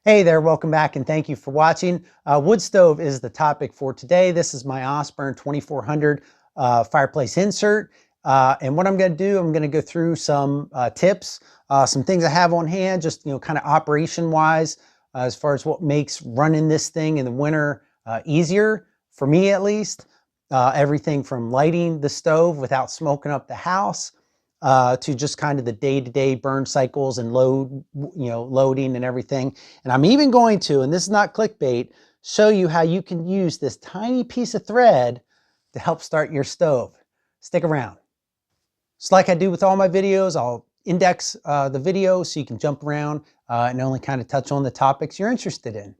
Hey there, welcome back and thank you for watching. Wood stove is the topic for today. This is my Osborne 2400 fireplace insert. And what I'm going to do, I'm going to go through some tips, some things I have on hand, just kind of operation wise, as far as what makes running this thing in the winter easier, for me at least. Everything from lighting the stove without smoking up the house, to just kind of the day-to-day burn cycles and loading and everything. And I'm even going to, and this is not clickbait, show you how you can use this tiny piece of thread to help start your stove. Stick around. Just like I do with all my videos, I'll index the video so you can jump around and only kind of touch on the topics you're interested in.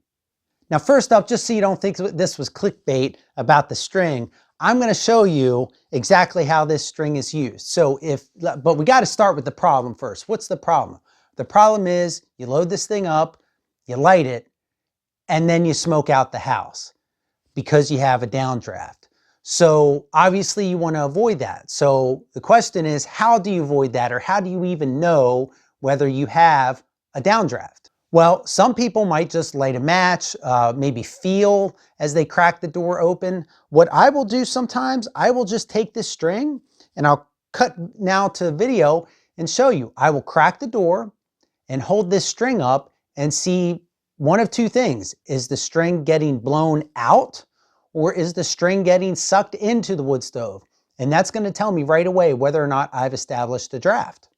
Now, first up, just so you don't think this was clickbait about the string, I'm going to show you exactly how this string is used. But we got to start with the problem first. What's the problem? The problem is you load this thing up, you light it, and then you smoke out the house because you have a downdraft. So obviously you want to avoid that. So the question is, how do you avoid that, or how do you even know whether you have a downdraft? Well, some people might just light a match, maybe feel as they crack the door open. What I will do sometimes, I will just take this string, and I'll cut now to video and show you. I will crack the door and hold this string up and see one of two things. Is the string getting blown out, or is the string getting sucked into the wood stove? And that's going to tell me right away whether or not I've established a draft.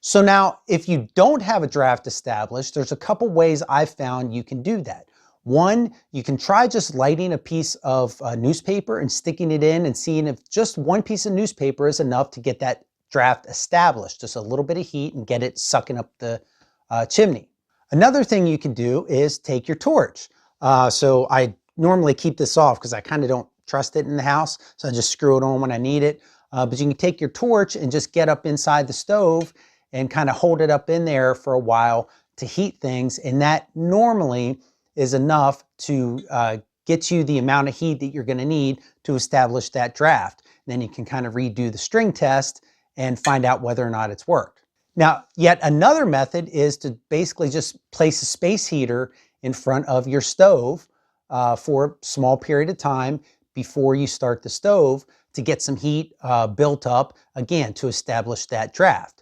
So now, if you don't have a draft established, there's a couple ways I've found you can do that. One, you can try just lighting a piece of newspaper and sticking it in and seeing if just one piece of newspaper is enough to get that draft established. Just a little bit of heat and get it sucking up the chimney. Another thing you can do is take your torch. So I normally keep this off because I kind of don't trust it in the house. So I just screw it on when I need it. But you can take your torch and just get up inside the stove and kind of hold it up in there for a while to heat things. And that normally is enough to get you the amount of heat that you're gonna need to establish that draft. Then you can kind of redo the string test and find out whether or not it's worked. Now, yet another method is to basically just place a space heater in front of your stove for a small period of time before you start the stove to get some heat built up, again, to establish that draft.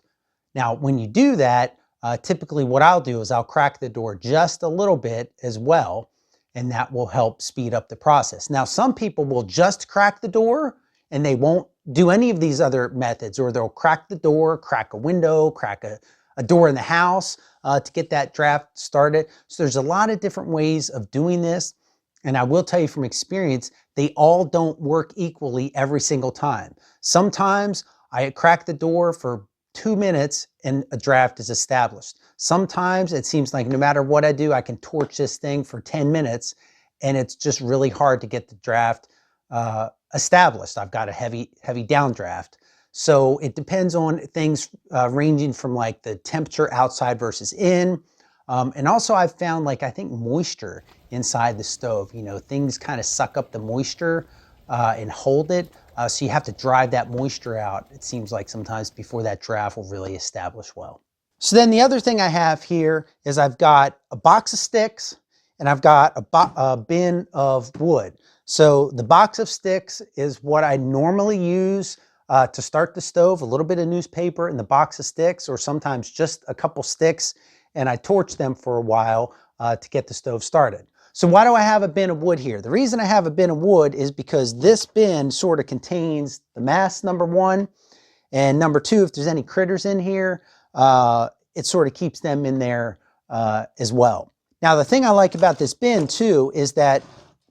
Now, when you do that, typically what I'll do is I'll crack the door just a little bit as well, and that will help speed up the process. Now, some people will just crack the door and they won't do any of these other methods, or they'll crack the door, crack a window, crack a door in the house to get that draft started. So there's a lot of different ways of doing this. And I will tell you from experience, they all don't work equally every single time. Sometimes I crack the door for 2 minutes and a draft is established. Sometimes it seems like no matter what I do, I can torch this thing for 10 minutes and it's just really hard to get the draft established. I've got a heavy downdraft. So it depends on things ranging from like the temperature outside versus in. And also I've found, like, I think moisture inside the stove, things kind of suck up the moisture and hold it. So you have to drive that moisture out, it seems like, sometimes before that draft will really establish well. So then the other thing I have here is I've got a box of sticks and I've got a bin of wood. So the box of sticks is what I normally use to start the stove, a little bit of newspaper in the box of sticks, or sometimes just a couple sticks, and I torch them for a while to get the stove started. So why do I have a bin of wood here? The reason I have a bin of wood is because this bin sort of contains the mass, number one, and number two, if there's any critters in here, it sort of keeps them in there as well. Now, the thing I like about this bin too is that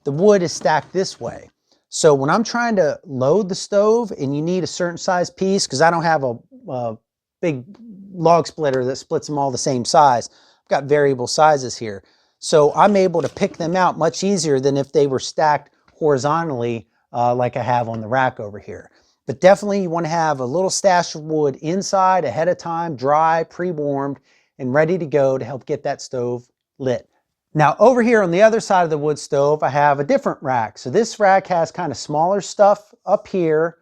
the wood is stacked this way. So when I'm trying to load the stove and you need a certain size piece, because I don't have a big log splitter that splits them all the same size, I've got variable sizes here. So I'm able to pick them out much easier than if they were stacked horizontally like I have on the rack over here. But definitely you want to have a little stash of wood inside ahead of time, dry, pre-warmed, and ready to go to help get that stove lit. Now over here on the other side of the wood stove, I have a different rack. So this rack has kind of smaller stuff up here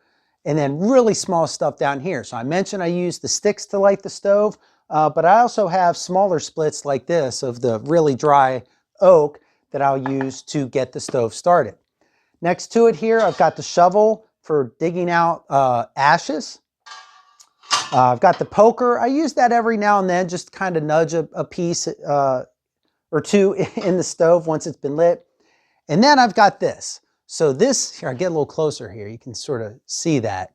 and then really small stuff down here. So I mentioned I use the sticks to light the stove. but I also have smaller splits like this of the really dry oak that I'll use to get the stove started. Next to it here, I've got the shovel for digging out ashes. I've got the poker. I use that every now and then, just kind of nudge a piece or two in the stove once it's been lit. And then I've got this. So this, here, I get a little closer here. You can sort of see that.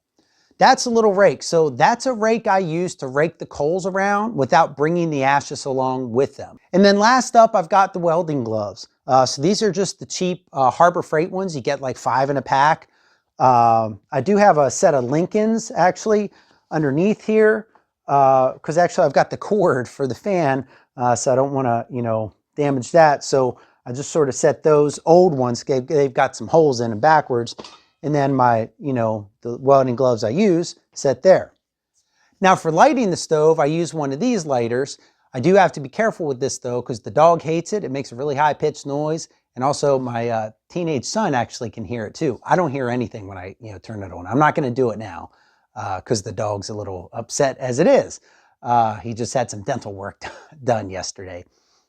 That's a little rake. So that's a rake I use to rake the coals around without bringing the ashes along with them. And then last up, I've got the welding gloves. So these are just the cheap Harbor Freight ones. You get like 5 in a pack. I do have a set of Lincolns actually underneath here because actually I've got the cord for the fan, so I don't want to, damage that. So I just sort of set those old ones. They've got some holes in them backwards. And then my, the welding gloves I use set there. Now for lighting the stove, I use one of these lighters. I do have to be careful with this though, because the dog hates it. It makes a really high pitched noise. And also my teenage son actually can hear it too. I don't hear anything when I, turn it on. I'm not going to do it now because the dog's a little upset as it is. He just had some dental work done yesterday.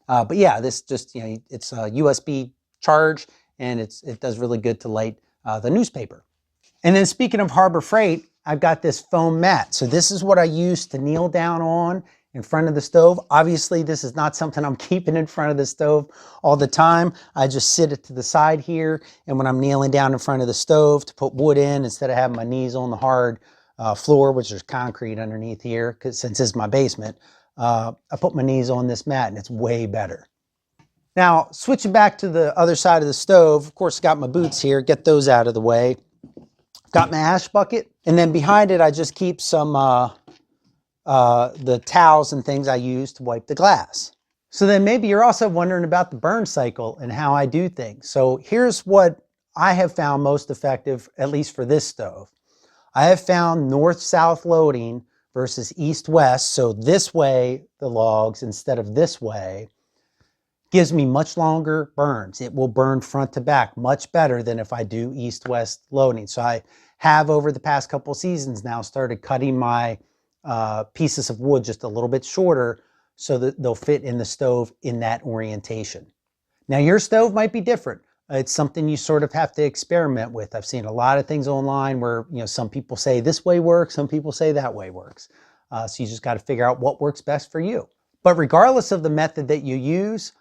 But yeah, this just, it's a USB charge and it does really good to light the newspaper. And then speaking of Harbor Freight, I've got this foam mat. So this is what I use to kneel down on in front of the stove. Obviously, this is not something I'm keeping in front of the stove all the time. I just sit it to the side here. And when I'm kneeling down in front of the stove to put wood in, instead of having my knees on the hard floor, which there's concrete underneath here, because since it's my basement, I put my knees on this mat and it's way better. Now, switching back to the other side of the stove, of course, got my boots here, get those out of the way. Got my ash bucket, and then behind it, I just keep some the towels and things I use to wipe the glass. So then maybe you're also wondering about the burn cycle and how I do things. So here's what I have found most effective, at least for this stove. I have found north-south loading versus east-west. So this way, the logs, instead of this way, gives me much longer burns. It will burn front to back much better than if I do east-west loading. So I have over the past couple seasons now started cutting my pieces of wood just a little bit shorter so that they'll fit in the stove in that orientation. Now your stove might be different. It's something you sort of have to experiment with. I've seen a lot of things online where some people say this way works, some people say that way works. So you just got to figure out what works best for you. But regardless of the method that you use,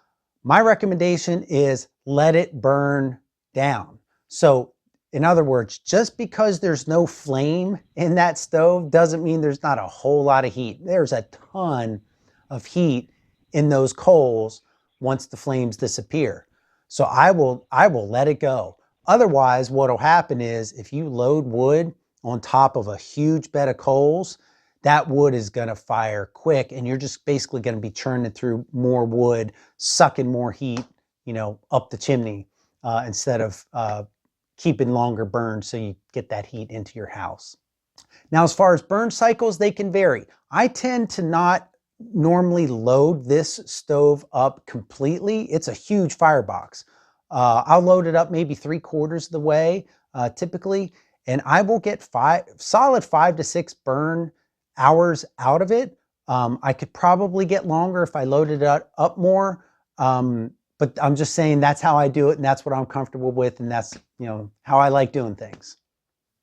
my recommendation is let it burn down. So in other words, just because there's no flame in that stove doesn't mean there's not a whole lot of heat. There's a ton of heat in those coals once the flames disappear. So I will let it go. Otherwise, what'll happen is if you load wood on top of a huge bed of coals, that wood is going to fire quick and you're just basically going to be churning through more wood, sucking more heat, up the chimney instead of keeping longer burns so you get that heat into your house. Now, as far as burn cycles, they can vary. I tend to not normally load this stove up completely. It's a huge firebox. I'll load it up maybe 3/4 of the way typically, and I will get solid 5 to 6 burn hours out of it. I could probably get longer if I loaded it up more, but I'm just saying that's how I do it and that's what I'm comfortable with and that's how I like doing things.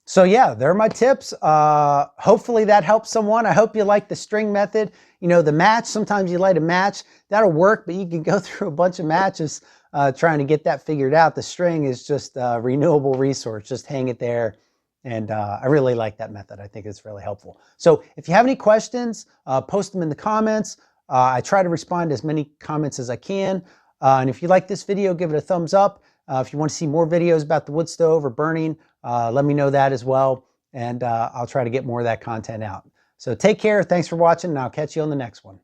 So yeah, there are my tips. Hopefully that helps someone. I hope you like the string method. The match, sometimes you light a match, that'll work, but you can go through a bunch of matches trying to get that figured out. The string is just a renewable resource. Just hang it there. And I really like that method. I think it's really helpful. So if you have any questions, post them in the comments. I try to respond to as many comments as I can. And if you like this video, give it a thumbs up. If you want to see more videos about the wood stove or burning, let me know that as well. And I'll try to get more of that content out. So take care. Thanks for watching, and I'll catch you on the next one.